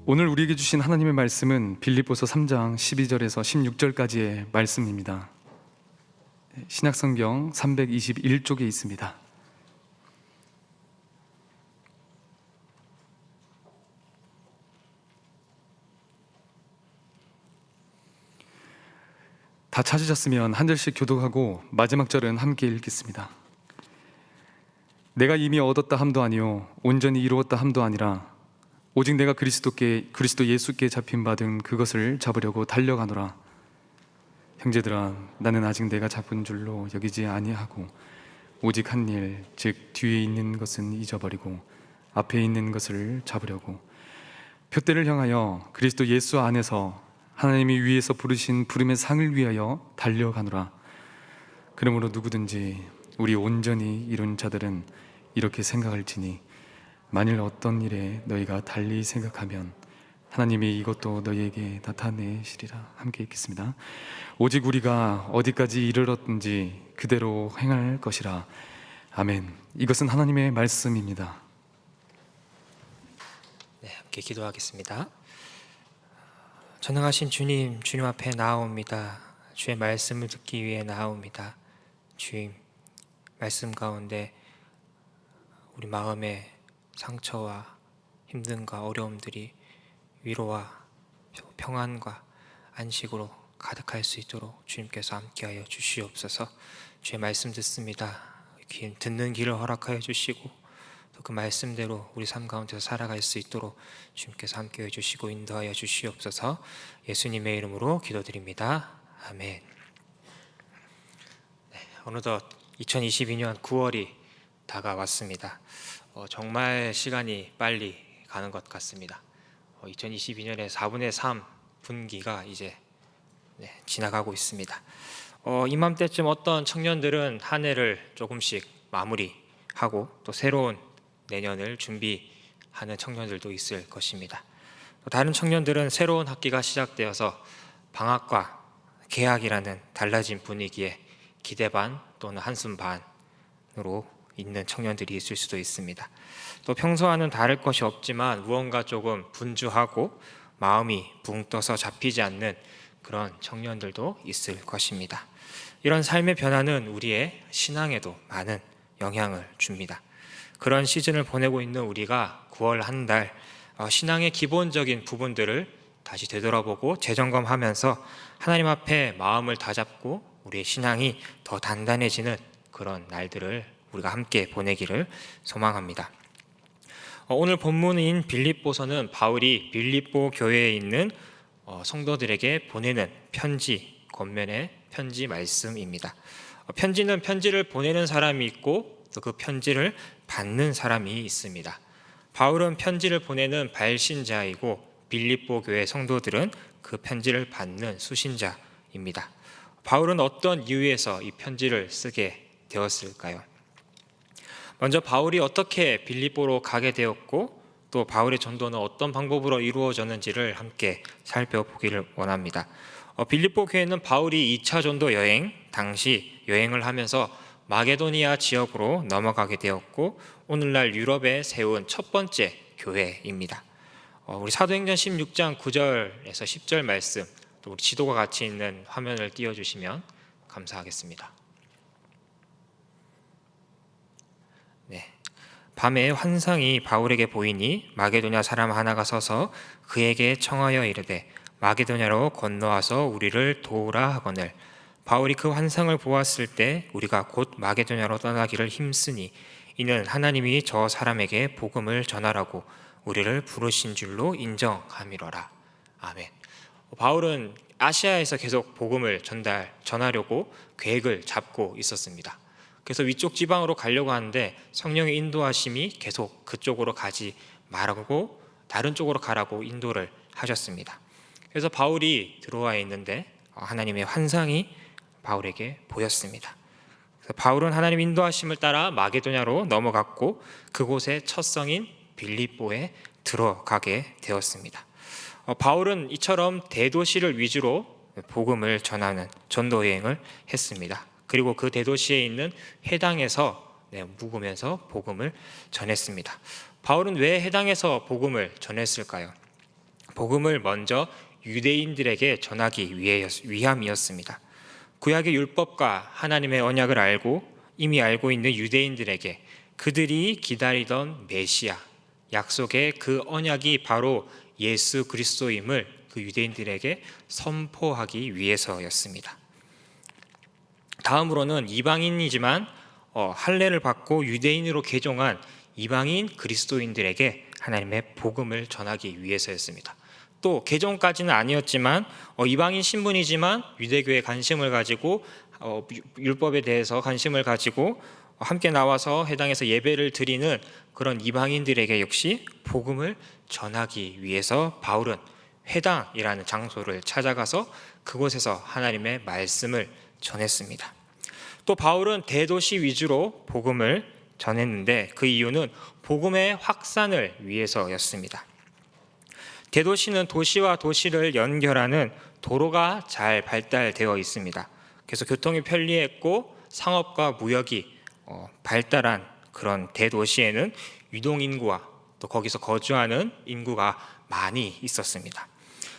오늘 우리에게 주신 하나님의 말씀은 빌립보서 3장 12절에서 16절까지의 말씀입니다. 신약성경 321쪽에 있습니다. 다 찾으셨으면 한 절씩 교독하고 마지막 절은 함께 읽겠습니다. 내가 이미 얻었다 함도 아니요 온전히 이루었다 함도 아니라 오직 내가 그리스도 예수께 잡힌 바 된 그것을 잡으려고 달려가노라. 형제들아, 나는 아직 내가 잡은 줄로 여기지 아니하고 오직 한 일, 즉 뒤에 있는 것은 잊어버리고 앞에 있는 것을 잡으려고 표대를 향하여 그리스도 예수 안에서 하나님이 위에서 부르신 부름의 상을 위하여 달려가노라. 그러므로 누구든지 우리 온전히 이룬 자들은 이렇게 생각할지니 만일 어떤 일에 너희가 달리 생각하면 하나님이 이것도 너희에게 나타내시리라. 함께 읽겠습니다. 오직 우리가 어디까지 이르렀든지 그대로 행할 것이라. 아멘. 이것은 하나님의 말씀입니다. 네, 함께 기도하겠습니다. 전능하신 주님, 주님 앞에 나아옵니다. 주의 말씀을 듣기 위해 나아옵니다. 주님, 말씀 가운데 우리 마음의 상처와 힘듦과 어려움들이 위로와 평안과 안식으로 가득할 수 있도록 주님께서 함께하여 주시옵소서. 주의 말씀 듣습니다. 듣는 길을 허락하여 주시고 또 그 말씀대로 우리 삶 가운데서 살아갈 수 있도록 주님께서 함께해 주시고 인도하여 주시옵소서. 예수님의 이름으로 기도드립니다. 아멘. 네, 어느덧 2022년 9월이 다가왔습니다. 정말 시간이 빨리 가는 것 같습니다. 2022년의 4분의 3 분기가 이제 지나가고 있습니다. 이맘때쯤 어떤 청년들은 한 해를 조금씩 마무리하고 또 새로운 내년을 준비하는 청년들도 있을 것입니다. 또 다른 청년들은 새로운 학기가 시작되어서 방학과 개학이라는 달라진 분위기에 기대 반 또는 한숨 반으로 있는 청년들이 있을 수도 있습니다. 또 평소와는 다를 것이 없지만 무언가 조금 분주하고 마음이 붕 떠서 잡히지 않는 그런 청년들도 있을 것입니다. 이런 삶의 변화는 우리의 신앙에도 많은 영향을 줍니다. 그런 시즌을 보내고 있는 우리가 9월 한 달 신앙의 기본적인 부분들을 다시 되돌아보고 재점검하면서 하나님 앞에 마음을 다잡고 우리의 신앙이 더 단단해지는 그런 날들을 우리가 함께 보내기를 소망합니다. 오늘 본문인 빌립보서는 바울이 빌립보 교회에 있는 성도들에게 보내는 편지, 겉면의 편지 말씀입니다. 편지는 편지를 보내는 사람이 있고 또 그 편지를 받는 사람이 있습니다. 바울은 편지를 보내는 발신자이고 빌립보 교회 성도들은 그 편지를 받는 수신자입니다. 바울은 어떤 이유에서 이 편지를 쓰게 되었을까요? 먼저 바울이 어떻게 빌립보로 가게 되었고 또 바울의 전도는 어떤 방법으로 이루어졌는지를 함께 살펴보기를 원합니다. 빌립보 교회는 바울이 2차 전도 여행 당시 여행을 하면서 마게도니아 지역으로 넘어가게 되었고 오늘날 유럽에 세운 첫 번째 교회입니다. 우리 사도행전 16장 9절에서 10절 말씀, 또 우리 지도가 같이 있는 화면을 띄워주시면 감사하겠습니다. 네. 밤에 환상이 바울에게 보이니 마게도냐 사람 하나가 서서 그에게 청하여 이르되 마게도냐로 건너와서 우리를 도우라 하거늘 바울이 그 환상을 보았을 때 우리가 곧 마게도냐로 떠나기를 힘쓰니 이는 하나님이 저 사람에게 복음을 전하라고 우리를 부르신 줄로 인정함이로라. 아멘. 바울은 아시아에서 계속 복음을 전하려고 계획을 잡고 있었습니다. 그래서 위쪽 지방으로 가려고 하는데 성령의 인도하심이 계속 그쪽으로 가지 말라고 다른 쪽으로 가라고 인도를 하셨습니다. 그래서 바울이 들어와 있는데 하나님의 환상이 바울에게 보였습니다. 그래서 바울은 하나님 인도하심을 따라 마게도냐로 넘어갔고 그곳의 첫 성인 빌립보에 들어가게 되었습니다. 바울은 이처럼 대도시를 위주로 복음을 전하는 전도 여행을 했습니다. 그리고 그 대도시에 있는 회당에서 묵으면서 복음을 전했습니다. 바울은 왜 회당에서 복음을 전했을까요? 복음을 먼저 유대인들에게 전하기 위함이었습니다. 구약의 율법과 하나님의 언약을 이미 알고 있는 유대인들에게 그들이 기다리던 메시아, 약속의 그 언약이 바로 예수 그리스도임을 그 유대인들에게 선포하기 위해서였습니다. 다음으로는 이방인이지만 할례를 받고 유대인으로 개종한 이방인 그리스도인들에게 하나님의 복음을 전하기 위해서였습니다. 또 개종까지는 아니었지만 이방인 신분이지만 유대교에 관심을 가지고 율법에 대해서 관심을 가지고 함께 나와서 해당에서 예배를 드리는 그런 이방인들에게 역시 복음을 전하기 위해서 바울은 회당이라는 장소를 찾아가서 그곳에서 하나님의 말씀을 전했습니다. 또 바울은 대도시 위주로 복음을 전했는데 그 이유는 복음의 확산을 위해서였습니다. 대도시는 도시와 도시를 연결하는 도로가 잘 발달되어 있습니다. 그래서 교통이 편리했고 상업과 무역이 발달한 그런 대도시에는 유동인구와 또 거기서 거주하는 인구가 많이 있었습니다.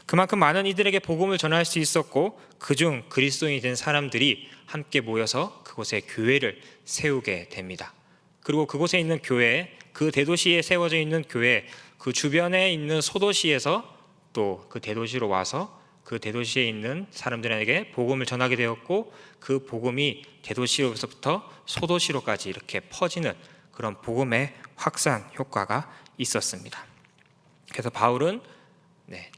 그만큼 많은 이들에게 복음을 전할 수 있었고 그중 그리스도인이 된 사람들이 함께 모여서 그곳에 교회를 세우게 됩니다. 그리고 그곳에 있는 교회, 그 대도시에 세워져 있는 교회, 그 주변에 있는 소도시에서 또 그 대도시로 와서 그 대도시에 있는 사람들에게 복음을 전하게 되었고 그 복음이 대도시로부터 소도시로까지 이렇게 퍼지는 그런 복음의 확산 효과가 있었습니다. 그래서 바울은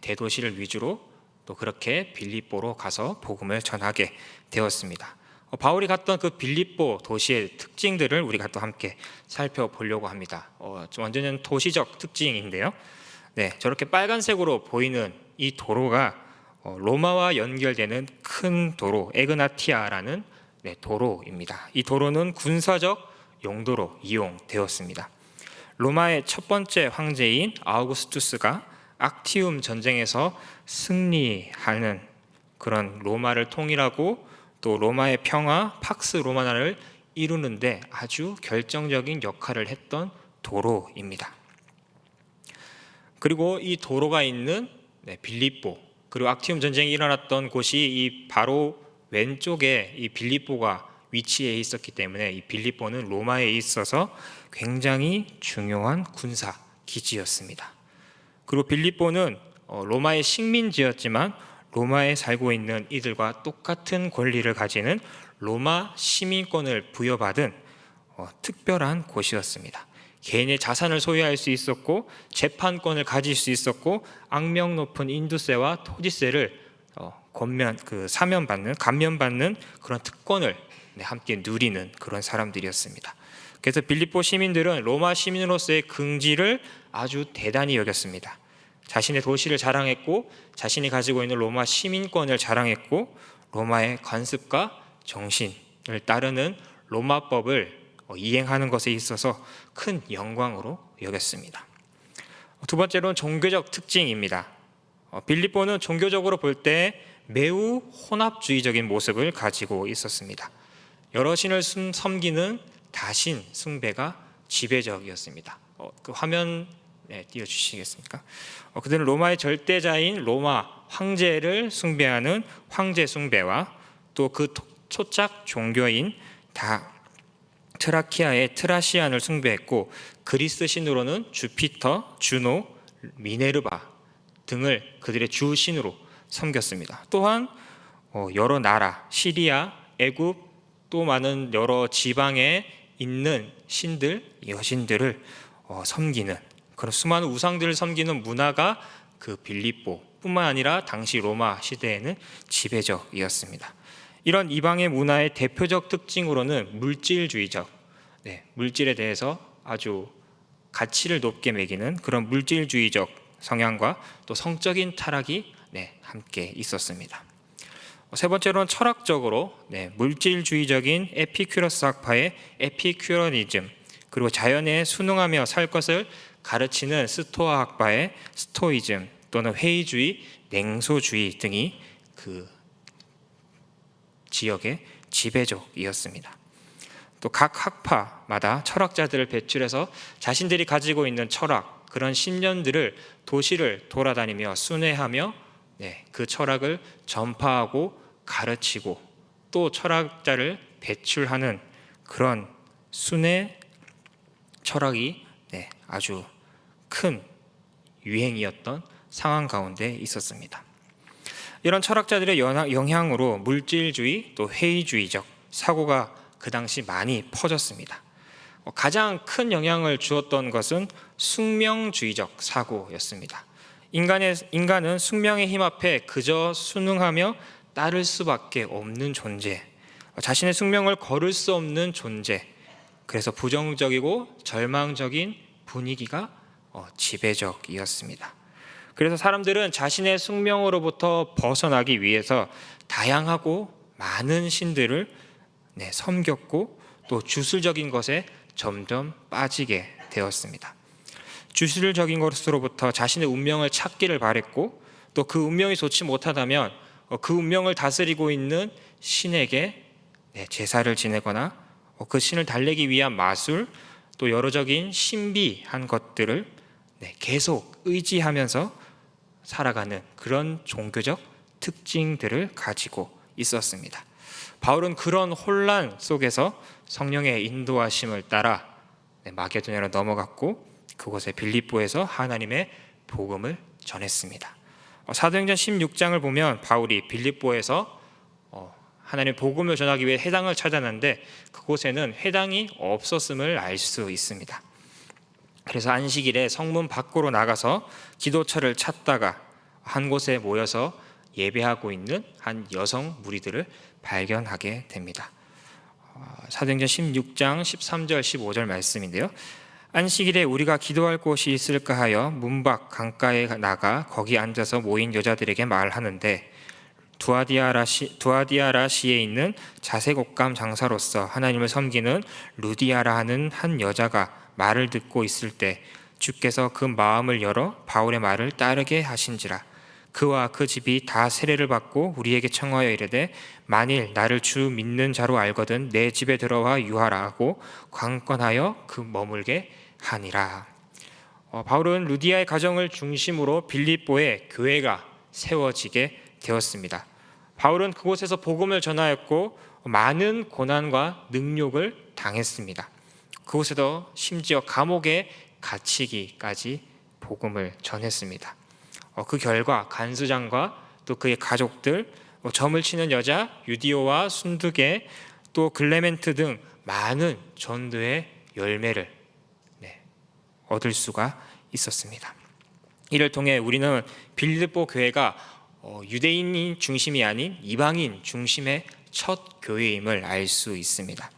대도시를 위주로 또 그렇게 빌립보로 가서 복음을 전하게 되었습니다. 바울이 갔던 그 빌립보 도시의 특징들을 우리가 또 함께 살펴보려고 합니다. 완전히 도시적 특징인데요. 저렇게 빨간색으로 보이는 이 도로가 로마와 연결되는 큰 도로 에그나티아라는 도로입니다. 이 도로는 군사적 용도로 이용되었습니다. 로마의 첫 번째 황제인 아우구스투스가 악티움 전쟁에서 승리하는 그런 로마를 통일하고 또 로마의 평화 팍스 로마나를 이루는데 아주 결정적인 역할을 했던 도로입니다. 그리고 이 도로가 있는 빌립보 그리고 악티움 전쟁이 일어났던 곳이 이 바로 왼쪽에 이 빌립보가 위치해 있었기 때문에 이 빌립보는 로마에 있어서 굉장히 중요한 군사 기지였습니다. 그리고 빌립보는 로마의 식민지였지만 로마에 살고 있는 이들과 똑같은 권리를 가지는 로마 시민권을 부여받은 특별한 곳이었습니다. 개인의 자산을 소유할 수 있었고 재판권을 가질 수 있었고 악명 높은 인두세와 토지세를 감면받는 그런 특권을 함께 누리는 그런 사람들이었습니다. 그래서 빌립보 시민들은 로마 시민으로서의 긍지를 아주 대단히 여겼습니다. 자신의 도시를 자랑했고 자신이 가지고 있는 로마 시민권을 자랑했고 로마의 관습과 정신을 따르는 로마법을 이행하는 것에 있어서 큰 영광으로 여겼습니다. 두 번째로는 종교적 특징입니다. 빌립보는 종교적으로 볼 때 매우 혼합주의적인 모습을 가지고 있었습니다. 여러 신을 섬기는 다신 숭배가 지배적이었습니다. 그 화면 띄워주시겠습니까? 그들은 로마의 절대자인 로마 황제를 숭배하는 황제 숭배와 또 그 초짝 종교인 트라키아의 트라시안을 숭배했고 그리스 신으로는 주피터, 주노, 미네르바 등을 그들의 주신으로 섬겼습니다. 또한 여러 나라, 시리아, 애굽 또 많은 여러 지방에 있는 신들, 여신들을 섬기는 그런 수많은 우상들을 섬기는 문화가 그 빌립보뿐만 아니라 당시 로마 시대에는 지배적이었습니다. 이런 이방의 문화의 대표적 특징으로는 물질주의적, 물질에 대해서 아주 가치를 높게 매기는 그런 물질주의적 성향과 또 성적인 타락이 함께 있었습니다. 세 번째로는 철학적으로 물질주의적인 에피큐러스 학파의 에피큐러니즘 그리고 자연에 순응하며 살 것을 가르치는 스토아 학파의 스토이즘 또는 회의주의, 냉소주의 등이 그 지역의 지배적이었습니다. 또 각 학파마다 철학자들을 배출해서 자신들이 가지고 있는 철학, 그런 10년들을 도시를 돌아다니며 순회하며 그 철학을 전파하고 가르치고 또 철학자를 배출하는 그런 순회 철학이 아주 큰 유행이었던 상황 가운데 있었습니다. 이런 철학자들의 영향으로 물질주의 또 회의주의적 사고가 그 당시 많이 퍼졌습니다. 가장 큰 영향을 주었던 것은 숙명주의적 사고였습니다. 인간은 숙명의 힘 앞에 그저 순응하며 따를 수밖에 없는 존재, 자신의 숙명을 거를 수 없는 존재, 그래서 부정적이고 절망적인 분위기가 지배적이었습니다. 그래서 사람들은 자신의 숙명으로부터 벗어나기 위해서 다양하고 많은 신들을 섬겼고 또 주술적인 것에 점점 빠지게 되었습니다. 주술적인 것으로부터 자신의 운명을 찾기를 바랬고 또 그 운명이 좋지 못하다면 그 운명을 다스리고 있는 신에게 제사를 지내거나 그 신을 달래기 위한 마술 또 여러적인 신비한 것들을 계속 의지하면서 살아가는 그런 종교적 특징들을 가지고 있었습니다. 바울은 그런 혼란 속에서 성령의 인도하심을 따라 마게도냐로 넘어갔고 그곳에 빌립보에서 하나님의 복음을 전했습니다. 사도행전 16장을 보면 바울이 빌립보에서 하나님의 복음을 전하기 위해 회당을 찾아났는데 그곳에는 회당이 없었음을 알 수 있습니다. 그래서 안식일에 성문 밖으로 나가서 기도처를 찾다가 한 곳에 모여서 예배하고 있는 한 여성 무리들을 발견하게 됩니다. 사도행전 16장 13절 15절 말씀인데요. 안식일에 우리가 기도할 곳이 있을까 하여 문 밖 강가에 나가 거기 앉아서 모인 여자들에게 말하는데 두아디아라시에 있는 자색옷감 장사로서 하나님을 섬기는 루디아라 하는 한 여자가 말을 듣고 있을 때 주께서 그 마음을 열어 바울의 말을 따르게 하신지라. 그와 그 집이 다 세례를 받고 우리에게 청하여 이르되 만일 나를 주 믿는 자로 알거든 내 집에 들어와 유하라 하고 관건하여 그 머물게 하니라. 바울은 루디아의 가정을 중심으로 빌립보에 교회가 세워지게 되었습니다. 바울은 그곳에서 복음을 전하였고 많은 고난과 능욕을 당했습니다. 그곳에도 심지어 감옥에 갇히기까지 복음을 전했습니다. 그 결과 간수장과 또 그의 가족들, 점을 치는 여자 유디오와 순두계 또 글레멘트 등 많은 전도의 열매를 얻을 수가 있었습니다. 이를 통해 우리는 빌립보 교회가 유대인이 중심이 아닌 이방인 중심의 첫 교회임을 알 수 있습니다.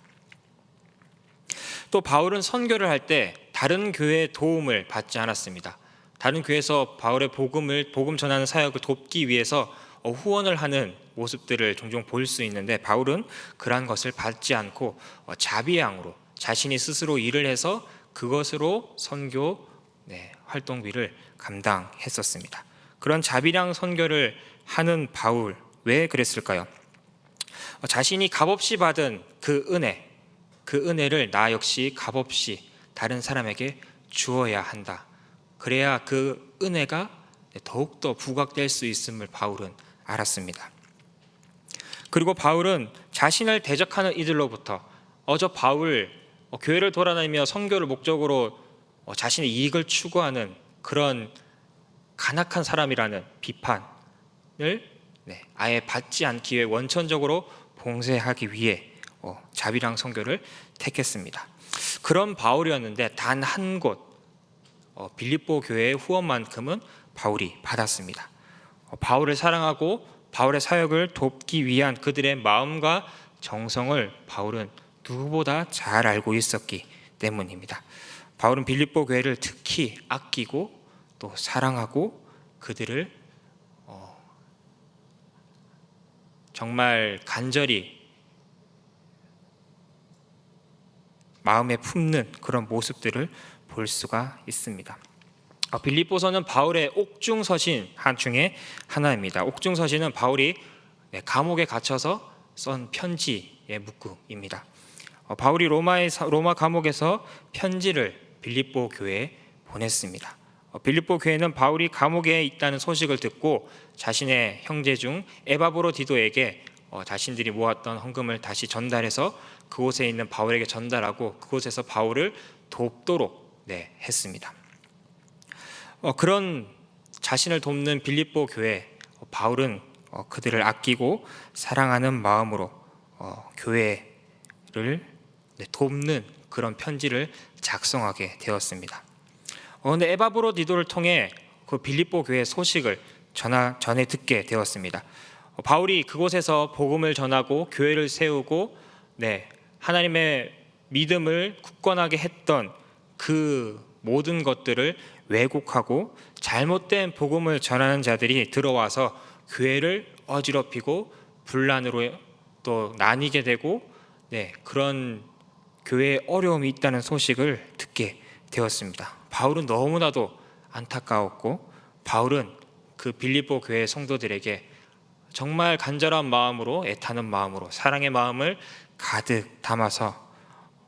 또 바울은 선교를 할 때 다른 교회의 도움을 받지 않았습니다. 다른 교회에서 바울의 복음 전하는 사역을 돕기 위해서 후원을 하는 모습들을 종종 볼 수 있는데 바울은 그러한 것을 받지 않고 자비양으로 자신이 스스로 일을 해서 그것으로 선교 활동비를 감당했었습니다. 그런 자비량 선교를 하는 바울, 왜 그랬을까요? 자신이 값없이 받은 그 은혜를 나 역시 값없이 다른 사람에게 주어야 한다. 그래야 그 은혜가 더욱더 부각될 수 있음을 바울은 알았습니다. 그리고 바울은 자신을 대적하는 이들로부터 저 바울 교회를 돌아다니며 선교를 목적으로 자신의 이익을 추구하는 그런 간악한 사람이라는 비판을 아예 받지 않기 위해 원천적으로 봉쇄하기 위해 자비랑 선교를 택했습니다. 그런 바울이었는데 단 한 곳 빌립보 교회의 후원만큼은 바울이 받았습니다. 바울을 사랑하고 바울의 사역을 돕기 위한 그들의 마음과 정성을 바울은 누구보다 잘 알고 있었기 때문입니다. 바울은 빌립보 교회를 특히 아끼고 또 사랑하고 그들을 정말 간절히 마음에 품는 그런 모습들을 볼 수가 있습니다. 빌립보서는 바울의 옥중서신 한 중에 하나입니다. 옥중서신은 바울이 감옥에 갇혀서 쓴 편지의 묶음입니다. 바울이 로마 감옥에서 편지를 빌립보 교회에 보냈습니다. 빌립보 교회는 바울이 감옥에 있다는 소식을 듣고 자신의 형제 중 에바브로디도에게 자신들이 모았던 헌금을 다시 전달해서 그곳에 있는 바울에게 전달하고 그곳에서 바울을 돕도록 했습니다. 그런 자신을 돕는 빌립보 교회, 바울은 그들을 아끼고 사랑하는 마음으로 교회를 돕는 그런 편지를 작성하게 되었습니다. 그런데 에바브로디도를 통해 그 빌립보 교회 소식을 전해 듣게 되었습니다. 바울이 그곳에서 복음을 전하고 교회를 세우고 하나님의 믿음을 굳건하게 했던 그 모든 것들을 왜곡하고 잘못된 복음을 전하는 자들이 들어와서 교회를 어지럽히고 분란으로 또 나뉘게 되고 그런 교회에 어려움이 있다는 소식을 듣게 되었습니다. 바울은 너무나도 안타까웠고 바울은 그 빌립보 교회 성도들에게 정말 간절한 마음으로 애타는 마음으로 사랑의 마음을 가득 담아서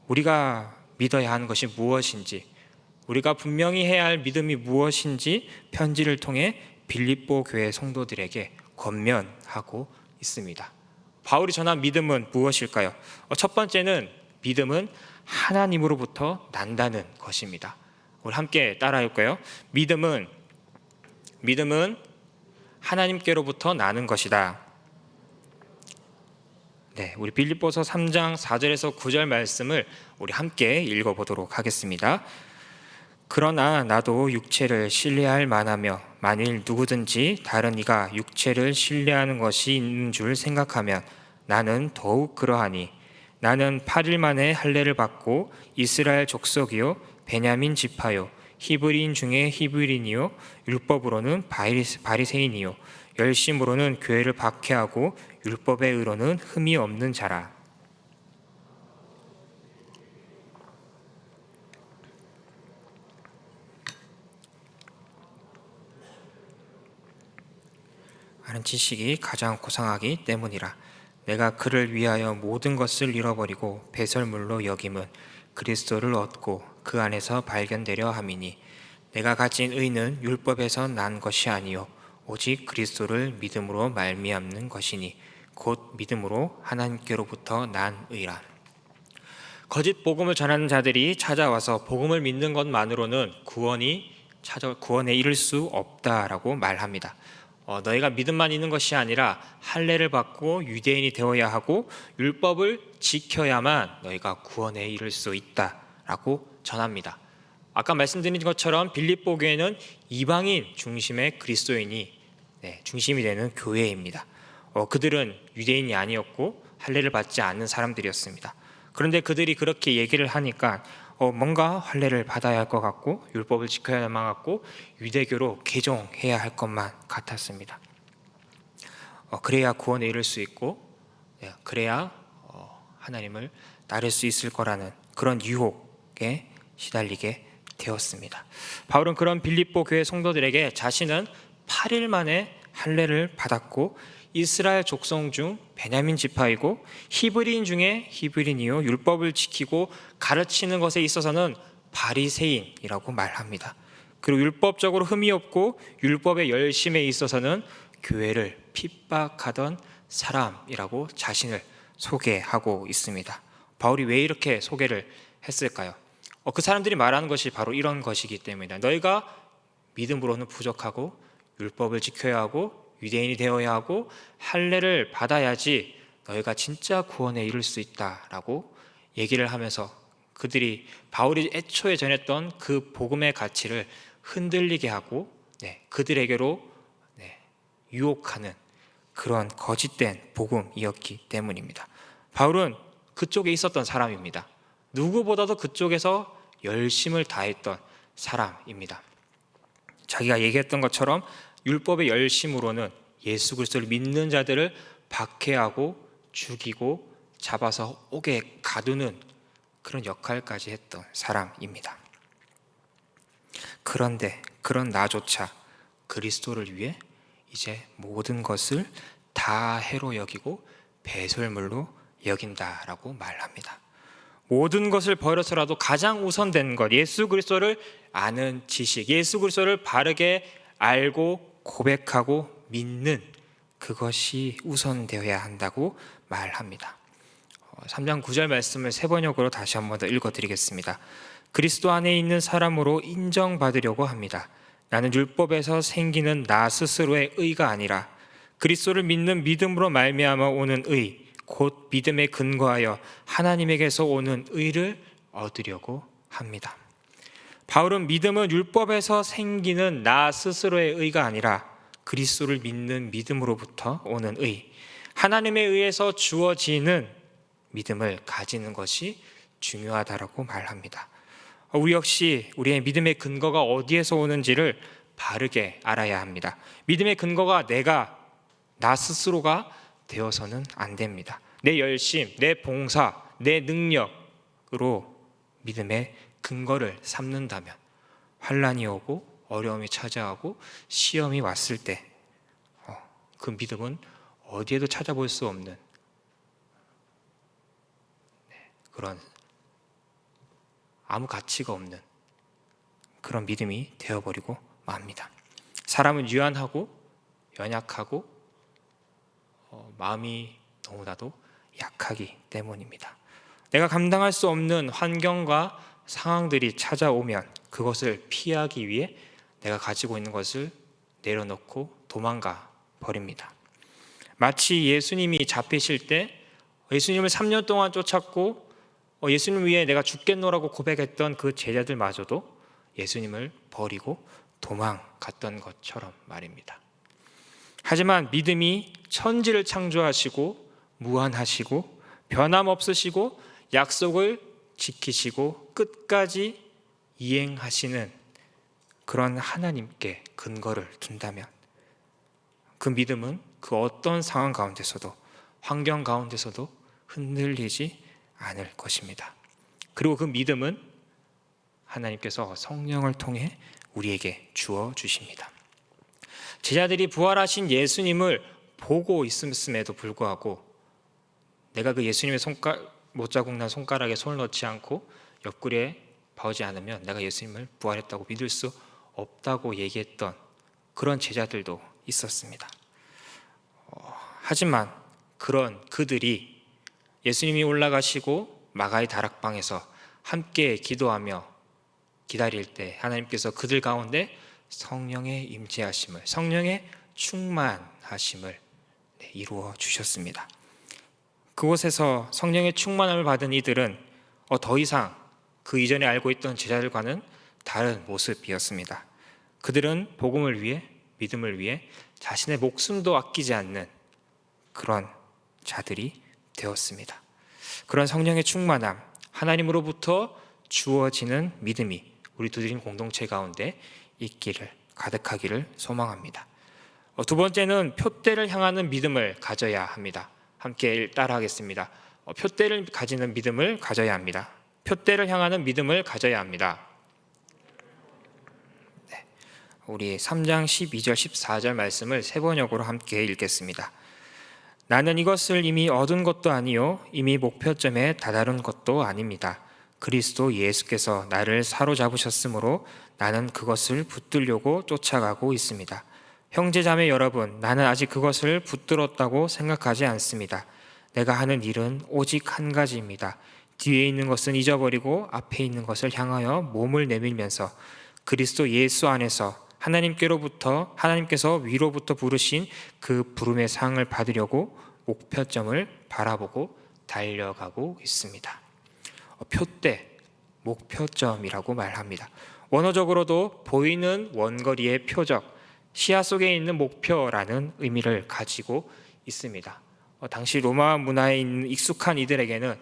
우리가 믿어야 하는 것이 무엇인지 우리가 분명히 해야 할 믿음이 무엇인지 편지를 통해 빌립보 교회 성도들에게 권면하고 있습니다. 바울이 전한 믿음은 무엇일까요? 첫 번째는 믿음은 하나님으로부터 난다는 것입니다. 우리 함께 따라할까요? 믿음은 하나님께로부터 나는 것이다. 우리 빌립보서 3장 4절에서 9절 말씀을 우리 함께 읽어보도록 하겠습니다. 그러나 나도 육체를 신뢰할 만하며 만일 누구든지 다른 이가 육체를 신뢰하는 것이 있는 줄 생각하면 나는 더욱 그러하니 나는 8일 만에 할례를 받고 이스라엘 족속이요 베냐민 지파요 히브리인 중에 히브리인이요 율법으로는 바리새인이요 열심으로는 교회를 박해하고 율법의 의로는 흠이 없는 자라. 하는 지식이 가장 고상하기 때문이라. 내가 그를 위하여 모든 것을 잃어버리고 배설물로 여김은 그리스도를 얻고 그 안에서 발견되려 함이니 내가 가진 의는 율법에서 난 것이 아니요 오직 그리스도를 믿음으로 말미암는 것이니 곧 믿음으로 하나님께로부터 난 의라. 거짓 복음을 전하는 자들이 찾아와서 복음을 믿는 것만으로는 구원에 이를 수 없다라고 말합니다. 너희가 믿음만 있는 것이 아니라 할례를 받고 유대인이 되어야 하고 율법을 지켜야만 너희가 구원에 이를 수 있다라고 전합니다. 아까 말씀드린 것처럼 빌립보 교회는 이방인 중심의 그리스도인이 중심이 되는 교회입니다. 그들은 유대인이 아니었고 할례를 받지 않는 사람들이었습니다. 그런데 그들이 그렇게 얘기를 하니까 뭔가 할례를 받아야 할 것 같고 율법을 지켜야 할 것 같고 유대교로 개종해야 할 것만 같았습니다. 그래야 구원에 이를 수 있고 그래야 하나님을 따를 수 있을 거라는 그런 유혹에 시달리게 되었습니다. 바울은 그런 빌립보 교회 성도들에게 자신은 8일 만에 할례를 받았고 이스라엘 족속 중 베냐민 지파이고 히브리인 중에 히브리인이요 율법을 지키고 가르치는 것에 있어서는 바리새인이라고 말합니다. 그리고 율법적으로 흠이 없고 율법의 열심에 있어서는 교회를 핍박하던 사람이라고 자신을 소개하고 있습니다. 바울이 왜 이렇게 소개를 했을까요? 그 사람들이 말하는 것이 바로 이런 것이기 때문이다. 너희가 믿음으로는 부족하고 율법을 지켜야 하고 유대인이 되어야 하고 할례를 받아야지 너희가 진짜 구원에 이를 수 있다라고 얘기를 하면서 그들이 바울이 애초에 전했던 그 복음의 가치를 흔들리게 하고 그들에게로 유혹하는 그런 거짓된 복음이었기 때문입니다. 바울은 그쪽에 있었던 사람입니다. 누구보다도 그쪽에서 열심을 다했던 사람입니다. 자기가 얘기했던 것처럼 율법의 열심으로는 예수 그리스도를 믿는 자들을 박해하고 죽이고 잡아서 옥에 가두는 그런 역할까지 했던 사람입니다. 그런데 그런 나조차 그리스도를 위해 이제 모든 것을 다 해로 여기고 배설물로 여긴다라고 말합니다. 모든 것을 버려서라도 가장 우선된 것, 예수 그리스도를 아는 지식, 예수 그리스도를 바르게 알고 고백하고 믿는 그것이 우선되어야 한다고 말합니다. 3장 9절 말씀을 세 번역으로 다시 한번 더 읽어드리겠습니다. 그리스도 안에 있는 사람으로 인정받으려고 합니다. 나는 율법에서 생기는 나 스스로의 의가 아니라 그리스도를 믿는 믿음으로 말미암아 오는 의, 곧 믿음에 근거하여 하나님에게서 오는 의를 얻으려고 합니다. 바울은 믿음은 율법에서 생기는 나 스스로의 의가 아니라 그리스도를 믿는 믿음으로부터 오는 의, 하나님에 의해서 주어지는 믿음을 가지는 것이 중요하다라고 말합니다. 우리 역시 우리의 믿음의 근거가 어디에서 오는지를 바르게 알아야 합니다. 믿음의 근거가 나 스스로가 되어서는 안 됩니다. 내 열심, 내 봉사, 내 능력으로 믿음의 근거를 삼는다면 환난이 오고 어려움이 찾아오고 시험이 왔을 때 그 믿음은 어디에도 찾아볼 수 없는 그런 아무 가치가 없는 그런 믿음이 되어버리고 맙니다. 사람은 유한하고 연약하고 마음이 너무나도 약하기 때문입니다. 내가 감당할 수 없는 환경과 상황들이 찾아오면 그것을 피하기 위해 내가 가지고 있는 것을 내려놓고 도망가 버립니다. 마치 예수님이 잡히실 때 예수님을 3년 동안 쫓았고 예수님을 위해 내가 죽겠노라고 고백했던 그 제자들마저도 예수님을 버리고 도망갔던 것처럼 말입니다. 하지만 믿음이 천지를 창조하시고 무한하시고 변함없으시고 약속을 지키시고 끝까지 이행하시는 그런 하나님께 근거를 둔다면 그 믿음은 그 어떤 상황 가운데서도 환경 가운데서도 흔들리지 않을 것입니다. 그리고 그 믿음은 하나님께서 성령을 통해 우리에게 주어 주십니다. 제자들이 부활하신 예수님을 보고 있음에도 불구하고 내가 그 예수님의 못자국 난 손가락에 손을 넣지 않고 옆구리에 바우지 않으면 내가 예수님을 부활했다고 믿을 수 없다고 얘기했던 그런 제자들도 있었습니다. 하지만 그런 그들이 예수님이 올라가시고 마가의 다락방에서 함께 기도하며 기다릴 때 하나님께서 그들 가운데 성령의 임재하심을, 성령의 충만하심을 이루어 주셨습니다. 그곳에서 성령의 충만함을 받은 이들은 더 이상 그 이전에 알고 있던 제자들과는 다른 모습이었습니다. 그들은 복음을 위해, 믿음을 위해 자신의 목숨도 아끼지 않는 그런 자들이 되었습니다. 그런 성령의 충만함, 하나님으로부터 주어지는 믿음이 우리 두드림 공동체 가운데 있기를, 가득하기를 소망합니다. 두 번째는 표대를 향하는 믿음을 가져야 합니다. 함께 따라하겠습니다. 표대를 가지는 믿음을 가져야 합니다. 표대를 향하는 믿음을 가져야 합니다. 네. 우리 3장 12절 14절 말씀을 세 번역으로 함께 읽겠습니다. 나는 이것을 이미 얻은 것도 아니요 이미 목표점에 다다른 것도 아닙니다. 그리스도 예수께서 나를 사로잡으셨으므로 나는 그것을 붙들려고 쫓아가고 있습니다. 형제자매 여러분, 나는 아직 그것을 붙들었다고 생각하지 않습니다. 내가 하는 일은 오직 한 가지입니다. 뒤에 있는 것은 잊어버리고 앞에 있는 것을 향하여 몸을 내밀면서 그리스도 예수 안에서 하나님께서 위로부터 부르신 그 부름의 상을 받으려고 목표점을 바라보고 달려가고 있습니다. 표대, 목표점이라고 말합니다. 원어적으로도 보이는 원거리의 표적, 시야 속에 있는 목표라는 의미를 가지고 있습니다. 당시 로마 문화에 있는 익숙한 이들에게는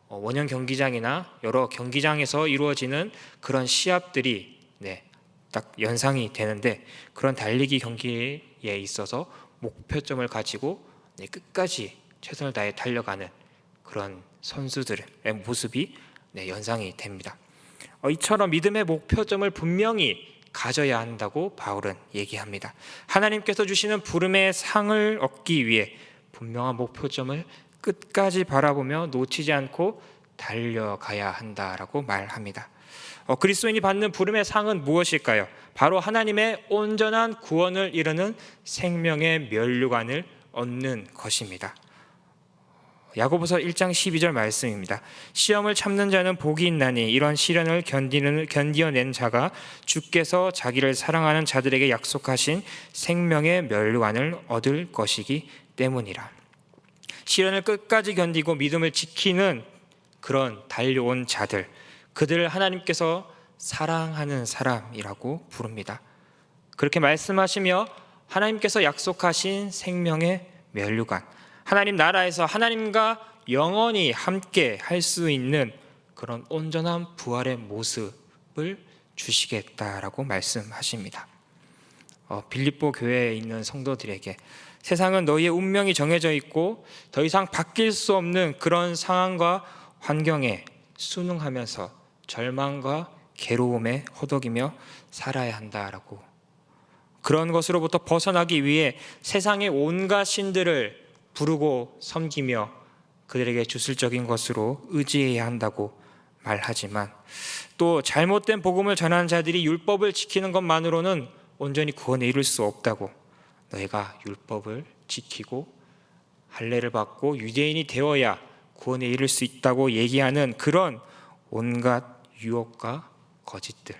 원형 경기장이나 여러 경기장에서 이루어지는 그런 시합들이 딱 연상이 되는데, 그런 달리기 경기에 있어서 목표점을 가지고 끝까지 최선을 다해 달려가는 그런 선수들의 모습이 연상이 됩니다. 이처럼 믿음의 목표점을 분명히 가져야 한다고 바울은 얘기합니다. 하나님께서 주시는 부름의 상을 얻기 위해 분명한 목표점을 끝까지 바라보며 놓치지 않고 달려가야 한다라고 말합니다. 그리스도인이 받는 부름의 상은 무엇일까요? 바로 하나님의 온전한 구원을 이루는 생명의 면류관을 얻는 것입니다. 야고보서 1장 12절 말씀입니다. 시험을 참는 자는 복이 있나니 이런 시련을 견디어낸 자가 주께서 자기를 사랑하는 자들에게 약속하신 생명의 면류관을 얻을 것이기 때문이라. 시련을 끝까지 견디고 믿음을 지키는 그런 달려온 자들, 그들을 하나님께서 사랑하는 사람이라고 부릅니다. 그렇게 말씀하시며 하나님께서 약속하신 생명의 면류관, 하나님 나라에서 하나님과 영원히 함께 할 수 있는 그런 온전한 부활의 모습을 주시겠다라고 말씀하십니다. 빌립보 교회에 있는 성도들에게 세상은 너희의 운명이 정해져 있고 더 이상 바뀔 수 없는 그런 상황과 환경에 순응하면서 절망과 괴로움에 허덕이며 살아야 한다라고, 그런 것으로부터 벗어나기 위해 세상의 온갖 신들을 부르고 섬기며 그들에게 주술적인 것으로 의지해야 한다고 말하지만, 또 잘못된 복음을 전하는 자들이 율법을 지키는 것만으로는 온전히 구원에 이를 수 없다고, 너희가 율법을 지키고 할례를 받고 유대인이 되어야 구원에 이를 수 있다고 얘기하는 그런 온갖 유혹과 거짓들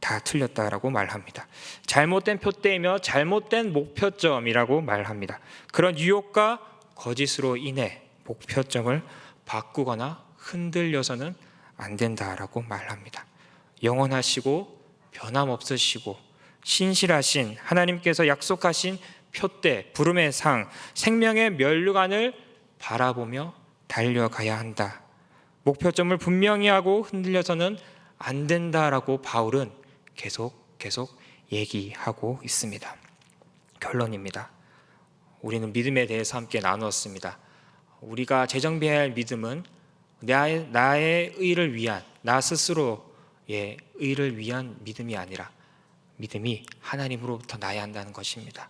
다 틀렸다라고 말합니다. 잘못된 표대이며 잘못된 목표점이라고 말합니다. 그런 유혹과 거짓으로 인해 목표점을 바꾸거나 흔들려서는 안 된다라고 말합니다. 영원하시고 변함없으시고 신실하신 하나님께서 약속하신 표대, 부름의 상, 생명의 면류관을 바라보며 달려가야 한다. 목표점을 분명히 하고 흔들려서는 안 된다라고 바울은 계속 얘기하고 있습니다. 결론입니다. 우리는 믿음에 대해서 함께 나누었습니다. 우리가 재정비해야 할 믿음은 나의 의를 위한, 나 스스로의 의를 위한 믿음이 아니라 믿음이 하나님으로부터 나야 한다는 것입니다.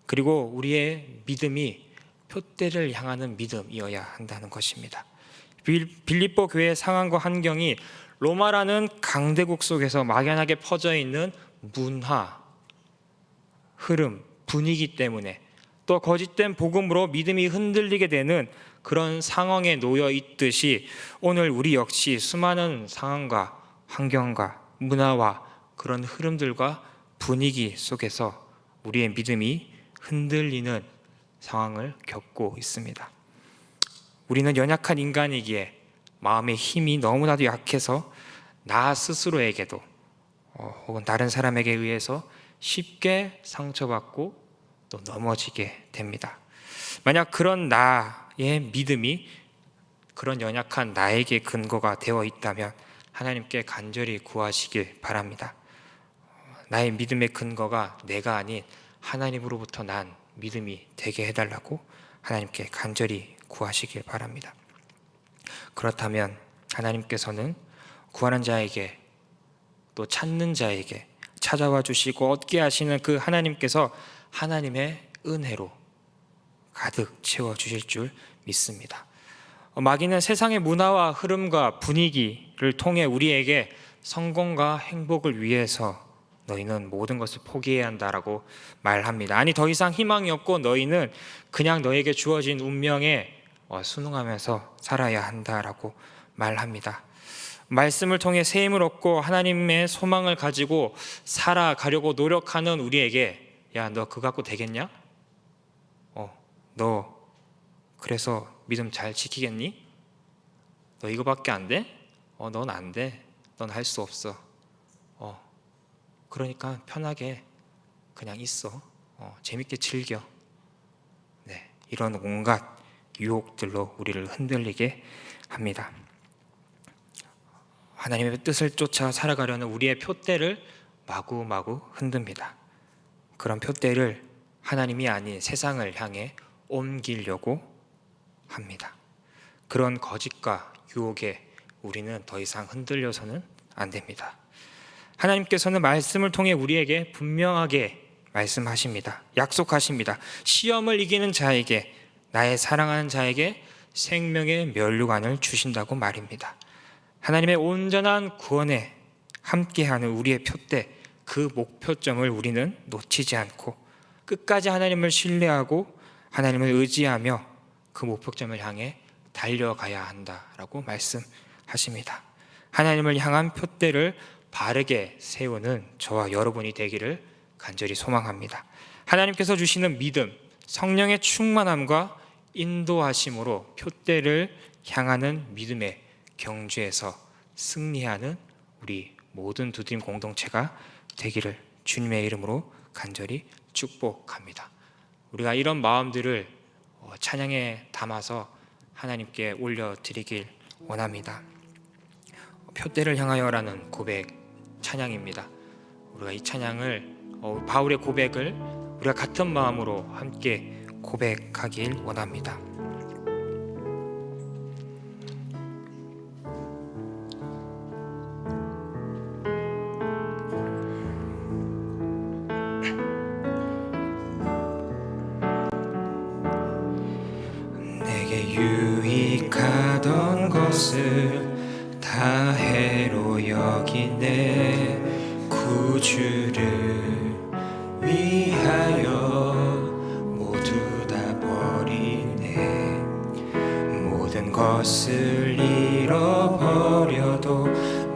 그리고 우리의 믿음이 표대를 향하는 믿음이어야 한다는 것입니다. 빌립보 교회의 상황과 환경이 로마라는 강대국 속에서 막연하게 퍼져 있는 문화, 흐름, 분위기 때문에, 또 거짓된 복음으로 믿음이 흔들리게 되는 그런 상황에 놓여 있듯이 오늘 우리 역시 수많은 상황과 환경과 문화와 그런 흐름들과 분위기 속에서 우리의 믿음이 흔들리는 상황을 겪고 있습니다. 우리는 연약한 인간이기에 마음의 힘이 너무나도 약해서 나 스스로에게도 혹은 다른 사람에게 의해서 쉽게 상처받고 또 넘어지게 됩니다. 만약 그런 나의 믿음이 그런 연약한 나에게 근거가 되어 있다면 하나님께 간절히 구하시길 바랍니다. 나의 믿음의 근거가 내가 아닌 하나님으로부터 난 믿음이 되게 해달라고 하나님께 간절히 구하시길 바랍니다. 그렇다면 하나님께서는 구하는 자에게, 또 찾는 자에게 찾아와 주시고 얻게 하시는 그 하나님께서 하나님의 은혜로 가득 채워주실 줄 믿습니다. 마귀는 세상의 문화와 흐름과 분위기를 통해 우리에게 성공과 행복을 위해서 너희는 모든 것을 포기해야 한다라고 말합니다. 아니, 더 이상 희망이 없고 너희는 그냥 너에게 주어진 운명에 순응하면서 살아야 한다라고 말합니다. 말씀을 통해 새 힘을 얻고 하나님의 소망을 가지고 살아가려고 노력하는 우리에게, 야, 너 그거 갖고 되겠냐? 너 그래서 믿음 잘 지키겠니? 너 이거밖에 안 돼? 넌 안 돼. 넌 할 수 없어. 그러니까 편하게 그냥 있어. 재밌게 즐겨. 네, 이런 온갖 유혹들로 우리를 흔들리게 합니다. 하나님의 뜻을 쫓아 살아가려는 우리의 표대를 마구마구 흔듭니다. 그런 표대를 하나님이 아닌 세상을 향해 옮기려고 합니다. 그런 거짓과 유혹에 우리는 더 이상 흔들려서는 안 됩니다. 하나님께서는 말씀을 통해 우리에게 분명하게 말씀하십니다. 약속하십니다. 시험을 이기는 자에게, 나의 사랑하는 자에게 생명의 면류관을 주신다고 말입니다. 하나님의 온전한 구원에 함께하는 우리의 표대, 그 목표점을 우리는 놓치지 않고 끝까지 하나님을 신뢰하고 하나님을 의지하며 그 목표점을 향해 달려가야 한다라고 말씀하십니다. 하나님을 향한 표대를 바르게 세우는 저와 여러분이 되기를 간절히 소망합니다. 하나님께서 주시는 믿음, 성령의 충만함과 인도하심으로 표대를 향하는 믿음의 경주에서 승리하는 우리 모든 두드림 공동체가 되기를 주님의 이름으로 간절히 축복합니다. 우리가 이런 마음들을 찬양에 담아서 하나님께 올려드리길 원합니다. 표대를 향하여라는 고백 찬양입니다. 우리가 이 찬양을 바울의 고백을 우리가 같은 마음으로 함께 고백하길 원합니다. 내게 유익하던 것을 다 해로 여기네. 구주를 위하여 모두 다 버리네. 모든 것을 잃어버려도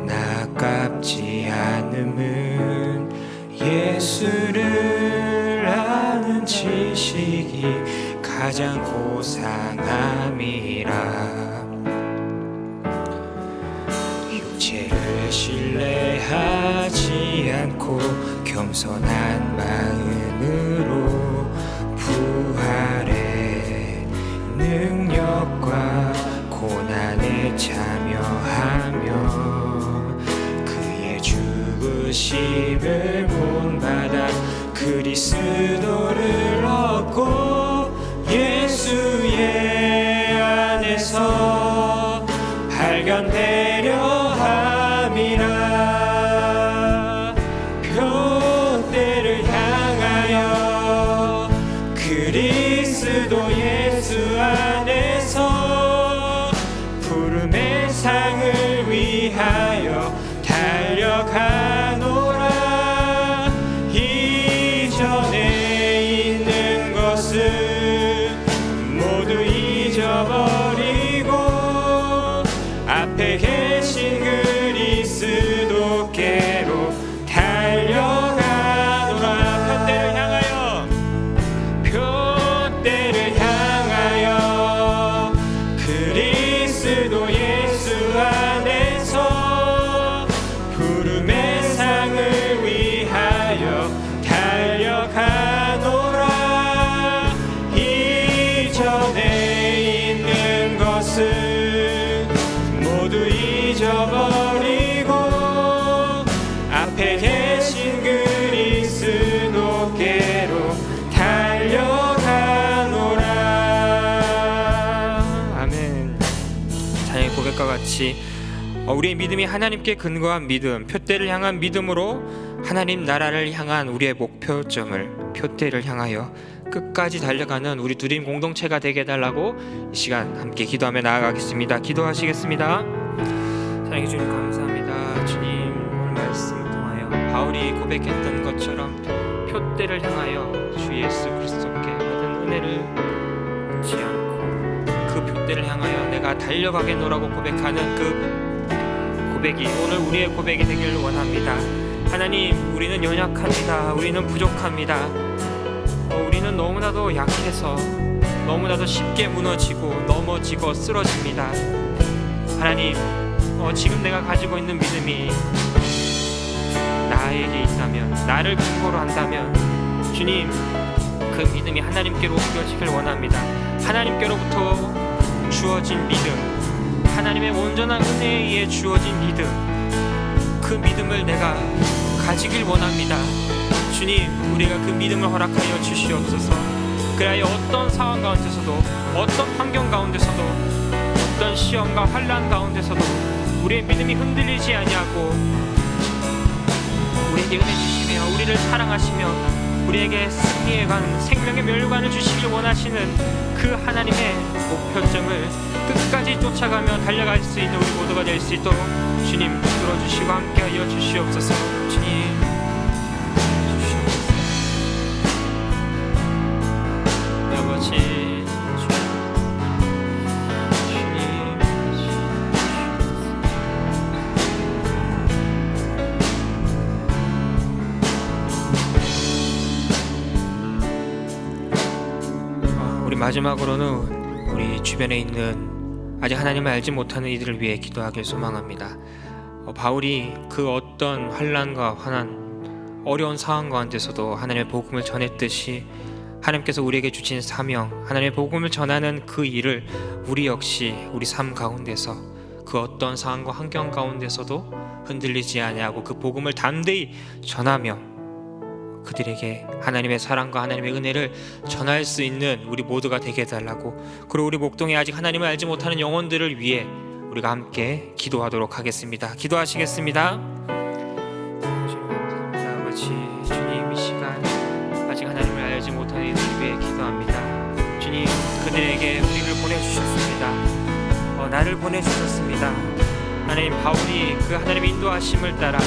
나깝지 않음은 예수를 아는 지식이 가장 고상함이라. 육체를 신뢰하지 않고 겸손한 마음으로 부활의 능력과 고난에 참여하며 그의 죽으심을 본받아 그리스도를 얻고 예수의 안에서 발견되려 함이라. 표대를 향하여 그리스도 예수 안에서 부름의 상을 위하여 달려가노라. 이전에 있는 것을 모두 잊어버리고 앞에 계신 그리스도께로 달려가노라. 표대를 향하여 그리스도 예수 안에서 부름의 상을 위하여 달려가노라. 이전에 있는 것을 모두 잊어버리고 앞에 계신 그리스도께로 달려가노라. 아멘. 찬양의 고백과 같이 우리의 믿음이 하나님께 근거한 믿음, 표대를 향한 믿음으로 하나님 나라를 향한 우리의 목표점을 표대를 향하여 끝까지 달려가는 우리 두림 공동체가 되게 해달라고 이 시간 함께 기도하며 나아가겠습니다. 기도하시겠습니다. 사랑해 주님 감사합니다. 주님 오늘 말씀을 통하여 바울이 고백했던 것처럼 표대를 향하여 주 예수 그리스도께 받은 은혜를 잊지 않고 그 표대를 향하여 내가 달려가겠노라고 고백하는 그 고백이 오늘 우리의 고백이 되기를 원합니다. 하나님, 우리는 연약합니다. 우리는 부족합니다. 우리는 너무나도 약해서 너무나도 쉽게 무너지고 넘어지고 쓰러집니다. 하나님, 지금 내가 가지고 있는 믿음이 나에게 있다면, 나를 근거로 한다면 주님, 그 믿음이 하나님께로 옮겨지길 원합니다. 하나님께로부터 주어진 믿음, 하나님의 온전한 은혜에 의해 주어진 믿음, 그 믿음을 내가 가지길 원합니다. 주님, 우리가 그 믿음을 허락하여 주시옵소서. 그리하여 어떤 상황 가운데서도, 어떤 환경 가운데서도, 어떤 시험과 환난 가운데서도 우리의 믿음이 흔들리지 아니하고 우리에게 은혜 주시며 우리를 사랑하시며 우리에게 승리에 관 생명의 면류관을 주시길 원하시는 그 하나님의 목표점을 끝까지 쫓아가며 달려갈 수 있는 우리 모두가 될 수 있도록 주님 들어주시고 함께하여 주시옵소서. 주님 아버지 우리 마지막으로는 우리 주변에 있는 아직 하나님을 알지 못하는 이들을 위해 기도하길 소망합니다. 바울이 그 어떤 환난과 환난 어려운 상황 가운데서도 하나님의 복음을 전했듯이 하나님께서 우리에게 주신 사명, 하나님의 복음을 전하는 그 일을 우리 역시 우리 삶 가운데서 그 어떤 상황과 환경 가운데서도 흔들리지 아니하고 그 복음을 담대히 전하며 그들에게 하나님의 사랑과 하나님의 은혜를 전할 수 있는 우리 모두가 되게 해달라고, 그리고 우리 목동에 아직 하나님을 알지 못하는 영혼들을 위해 우리가 함께 기도하도록 하겠습니다. 기도하시겠습니다. 아버지 주님, 이 시간 아직 하나님을 알지 못하는 이들을 위해 기도합니다. 주님, 그들에게 우리를 보내주셨습니다. 나를 보내주셨습니다. 하나님, 바울이 그 하나님의 인도하심을 따라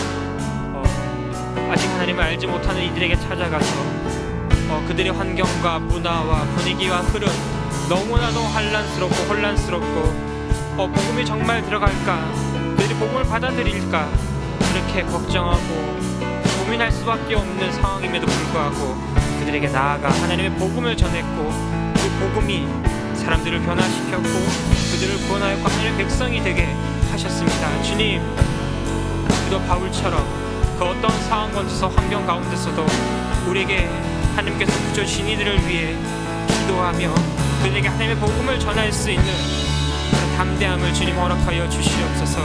아직 하나님을 알지 못하는 이들에게 찾아가서 그들의 환경과 문화와 분위기와 흐름, 너무나도 혼란스럽고 복음이 정말 들어갈까, 그들이 복음을 받아들일까 그렇게 걱정하고 고민할 수밖에 없는 상황임에도 불구하고 그들에게 나아가 하나님의 복음을 전했고, 그 복음이 사람들을 변화시켰고 그들을 구원하였고 하나님의 백성이 되게 하셨습니다. 주님, 그도 바울처럼 그 어떤 상황 가운데서, 환경 가운데서도 우리에게 하나님께서 붙여주신 이들을 위해 기도하며 그들에게 하나님의 복음을 전할 수 있는 그런 담대함을 주님 허락하여 주시옵소서.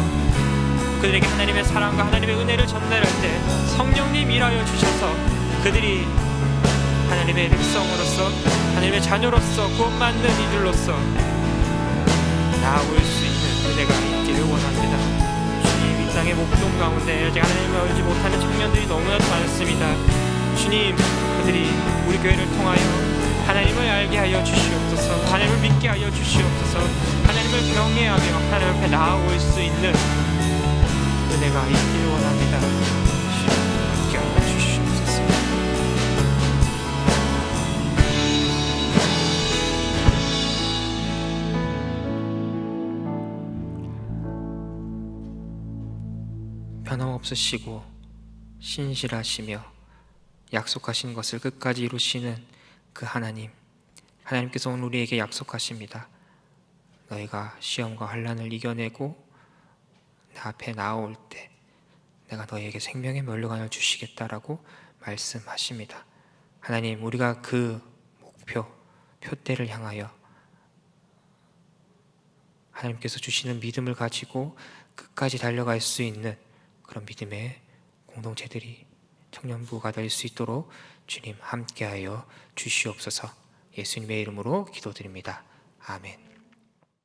그들에게 하나님의 사랑과 하나님의 은혜를 전달할 때 성령님 일하여 주셔서 그들이 하나님의 백성으로서, 하나님의 자녀로서, 구원받는 이들로서 나아올 수 있는 은혜가 있기를 원합니다. 주님, 이 땅의 목동 가운데 아직 하나님을 알지 못하는 청년들이 너무나도 많습니다. 주님, 그들이 우리 교회를 통하여 하나님을 알게 하여 주시옵소서. 하나님을 믿게 하여 주시옵소서. 하나님을 경외하며 하나님 앞에 나아올 수 있는 은혜가 있기를 원합니다. 주님, 믿게 하여 주시옵소서. 변함없으시고 신실하시며 약속하신 것을 끝까지 이루시는 그 하나님, 하나님께서 오늘 우리에게 약속하십니다. 너희가 시험과 환난을 이겨내고 나 앞에 나아올 때 내가 너희에게 생명의 면류관을 주시겠다라고 말씀하십니다. 하나님, 우리가 그 목표, 표대를 향하여 하나님께서 주시는 믿음을 가지고 끝까지 달려갈 수 있는 그런 믿음의 공동체들이, 청년부가 될 수 있도록 주님 함께하여 주시옵소서. 예수님의 이름으로 기도드립니다. 아멘.